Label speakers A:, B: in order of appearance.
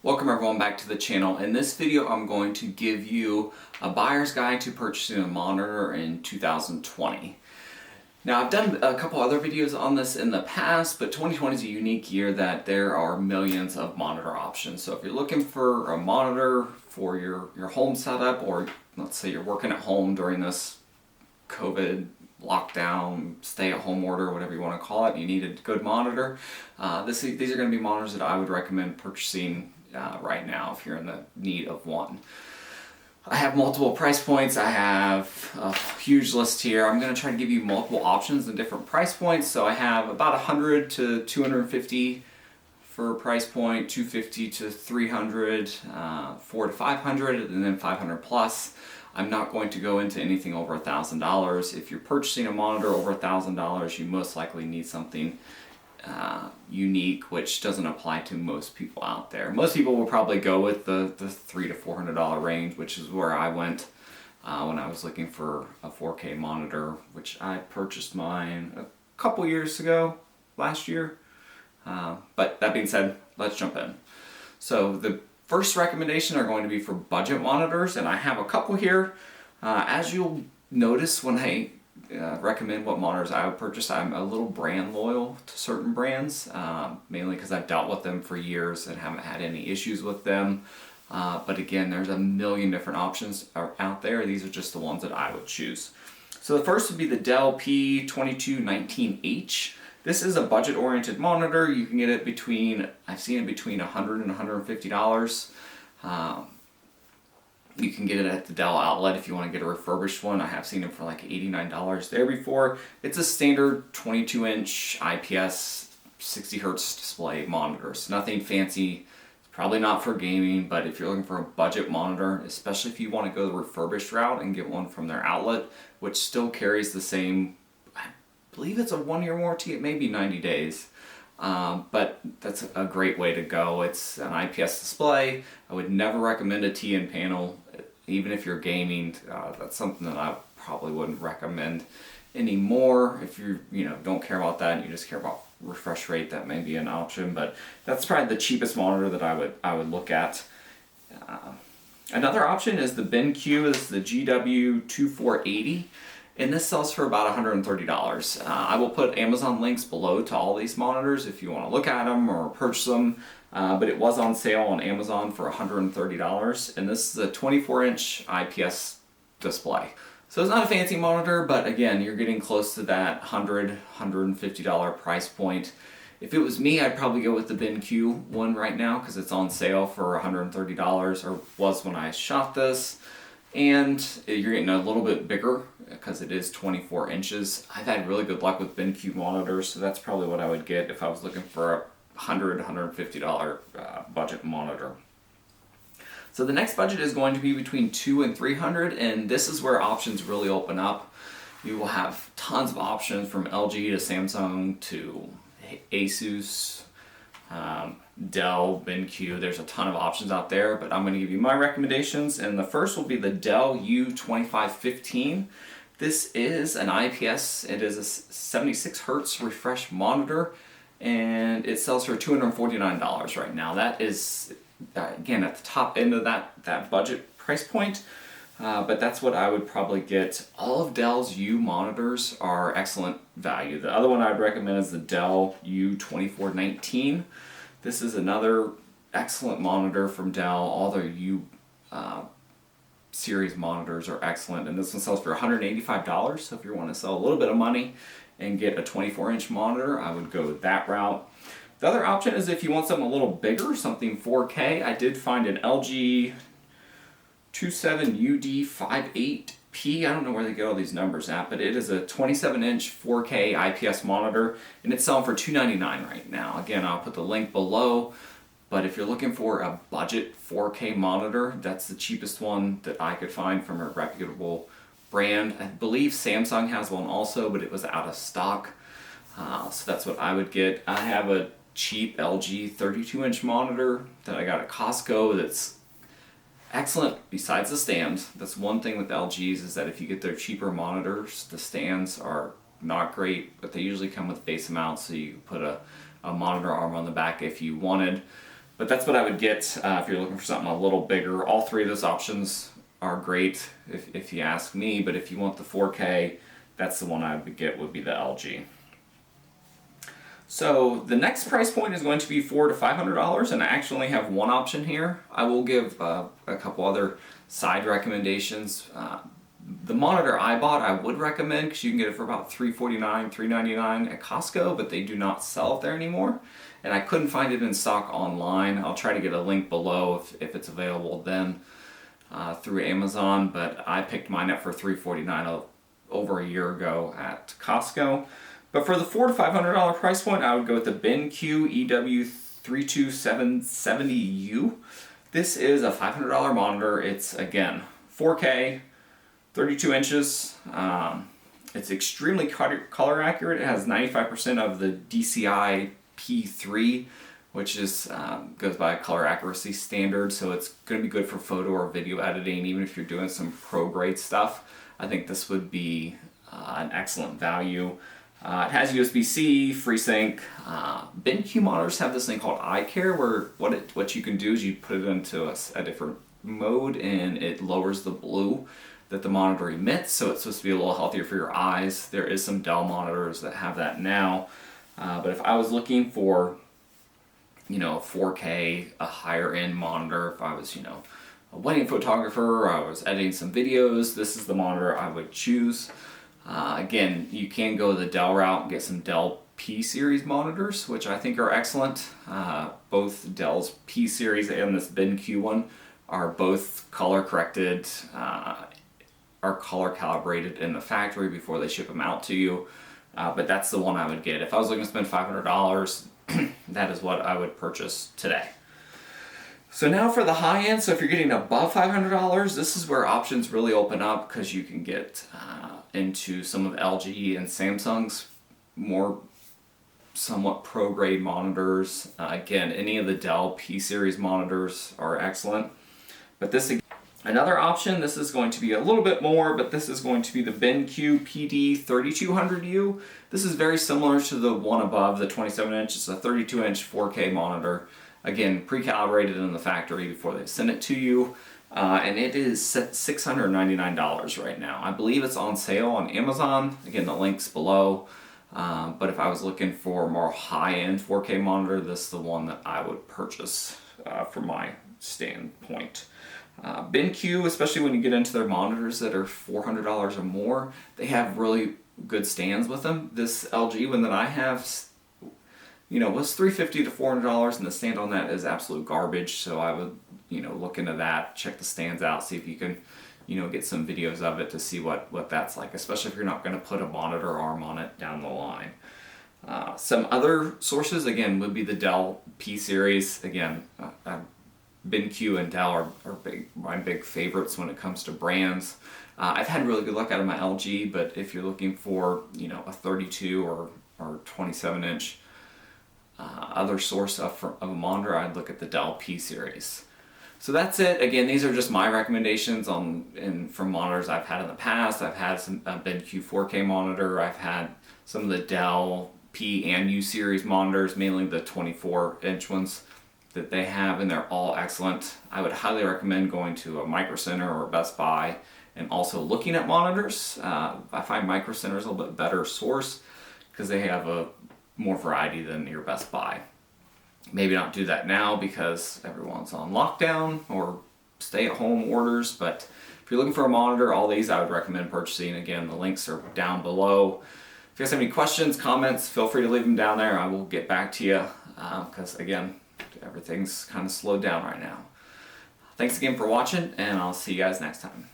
A: Welcome everyone back to the channel. In this video I'm going to give you a buyer's guide to purchasing a monitor in 2020. Now I've done a couple other videos on this in the past, but 2020 is a unique year that there are millions of monitor options. So if you're looking for a monitor for your home setup, or let's say you're working at home during this COVID lockdown, stay-at-home order, whatever you want to call it, you need a good monitor. These are going to be monitors that I would recommend purchasing right now if you're in the need of one. I have multiple price points. I have a huge list here. I'm going to try to give you multiple options and different price points. So I have about 100 to 250 for price point, 250 to 300, 400 to 500, and then 500 plus. I'm not going to go into anything over $1,000. If you're purchasing a monitor over $1,000, you most likely need something unique, which doesn't apply to most people out there. Most people will probably go with the $300 to $400 range, which is where I went when I was looking for a 4K monitor, which I purchased mine a couple years ago, last year. But that being said, let's jump in. So the first recommendation are going to be for budget monitors, and I have a couple here. As you'll notice when I recommend what monitors I would purchase, I'm a little brand loyal to certain brands, mainly because I've dealt with them for years and haven't had any issues with them. But again, there's a million different options out there. These are just the ones that I would choose. So the first would be the Dell P2219H. This is a budget-oriented monitor. You can get it between, I've seen it between $100 and $150. You can get it at the Dell outlet if you want to get a refurbished one. I have seen it for like $89 there before. It's a standard 22-inch IPS 60 hertz display monitor. So nothing fancy. It's probably not for gaming, but if you're looking for a budget monitor, especially if you want to go the refurbished route and get one from their outlet, which still carries the same, I believe it's a 1-year warranty, it may be 90 days. But that's a great way to go. It's an IPS display. I would never recommend a TN panel, even if you're gaming. That's something that I probably wouldn't recommend anymore. If you don't care about that and you just care about refresh rate, that may be an option. But that's probably the cheapest monitor that I would look at. Another option is the BenQ. This is the GW2480. And this sells for about $130. I will put Amazon links below to all these monitors if you want to look at them or purchase them. But it was on sale on Amazon for $130. And this is a 24-inch IPS display. So it's not a fancy monitor, but again, you're getting close to that $100, $150 price point. If it was me, I'd probably go with the BenQ one right now because it's on sale for $130, or was when I shot this. And you're getting a little bit bigger because it is 24 inches. I've had really good luck with BenQ monitors, so that's probably what I would get if I was looking for a $100, $150 budget monitor. So the next budget is going to be between $200 and $300, and this is where options really open up. You will have tons of options from LG to Samsung to Asus, Dell, BenQ. There's a ton of options out there, but I'm going to give you my recommendations, and the first will be the Dell U2515. This is an IPS. It is a 76 hertz refresh monitor, and it sells for $249 right now. That is, again, at the top end of that budget price point, but that's what I would probably get. All of Dell's U monitors are excellent value. The other one I'd recommend is the Dell U2419. This is another excellent monitor from Dell. All their U series monitors are excellent, and this one sells for $185. So if you want to sell a little bit of money and get a 24-inch monitor, I would go that route. The other option is if you want something a little bigger, something 4K. I did find an LG 27UD58P. I don't know where they get all these numbers at, but it is a 27-inch 4K IPS monitor, and it's selling for $299 right now. Again, I'll put the link below, but if you're looking for a budget 4K monitor, that's the cheapest one that I could find from a reputable brand. I believe Samsung has one also, but it was out of stock, so that's what I would get. I have a cheap LG 32-inch monitor that I got at Costco that's excellent besides the stands. That's one thing with LGs, is that if you get their cheaper monitors, the stands are not great, but they usually come with face mounts, so you put a monitor arm on the back if you wanted. But that's what I would get if you're looking for something a little bigger. All three of those options are great if you ask me, but if you want the 4K, that's the one I would get, would be the LG. So the next price point is going to be $400 to $500, and I actually have one option here. I will give a couple other side recommendations. The monitor I bought, I would recommend because you can get it for about $349, $399 at Costco, but they do not sell it there anymore. And I couldn't find it in stock online. I'll try to get a link below if it's available then through Amazon, but I picked mine up for $349 over a year ago at Costco. But for the $400 to $500 price point, I would go with the BenQ GW2480. This is a $500 monitor. It's, again, 4K, 32 inches. It's extremely color accurate. It has 95% of the DCI P3, which is goes by a color accuracy standard, so it's going to be good for photo or video editing, even if you're doing some pro grade stuff. I think this would be an excellent value. It has USB-C, FreeSync. BenQ monitors have this thing called eye care, where what you can do is you put it into a different mode and it lowers the blue that the monitor emits, so it's supposed to be a little healthier for your eyes. There is some Dell monitors that have that now, but if I was looking for, you know, 4K, a higher end monitor, if I was, you know, a wedding photographer, or I was editing some videos, this is the monitor I would choose. Again, you can go the Dell route and get some Dell P series monitors, which I think are excellent. Both Dell's P series and this BenQ one are both color corrected, are color calibrated in the factory before they ship them out to you. But that's the one I would get. If I was looking to spend $500, that is what I would purchase today. So now for the high end, so if you're getting above $500, this is where options really open up, because you can get into some of LG and Samsung's more somewhat pro grade monitors. Again, any of the Dell P series monitors are excellent. But this, another option, this is going to be a little bit more, but this is going to be the BenQ QPD 3200U. This is very similar to the one above, the 27-inch. It's a 32-inch 4K monitor. Again, pre-calibrated in the factory before they send it to you. And it is $699 right now. I believe it's on sale on Amazon. Again, the link's below. But if I was looking for a more high-end 4K monitor, this is the one that I would purchase from my standpoint. BenQ, especially when you get into their monitors that are $400 or more, they have really good stands with them. This LG one that I have, you know, was $350 to $400, and the stand on that is absolute garbage. So I would, you know, look into that, check the stands out, see if you can, you know, get some videos of it to see what that's like, especially if you're not going to put a monitor arm on it down the line. Some other sources, again, would be the Dell P series. Again, BenQ and Dell are my big favorites when it comes to brands. I've had really good luck out of my LG, but if you're looking for, you know, a 32 or 27-inch other source of a monitor, I'd look at the Dell P series. So that's it. Again, these are just my recommendations from monitors I've had in the past. I've had some BenQ 4K monitor. I've had some of the Dell P and U series monitors, mainly the 24-inch ones that they have, and they're all excellent. I would highly recommend going to a Micro Center or Best Buy and also looking at monitors. I find Micro Center is a little bit better source because they have a more variety than your Best Buy. Maybe not do that now because everyone's on lockdown or stay-at-home orders, but if you're looking for a monitor, all these I would recommend purchasing. Again, the links are down below. If you guys have any questions, comments, feel free to leave them down there. I will get back to you because, again, everything's kind of slowed down right now. Thanks again for watching, and I'll see you guys next time.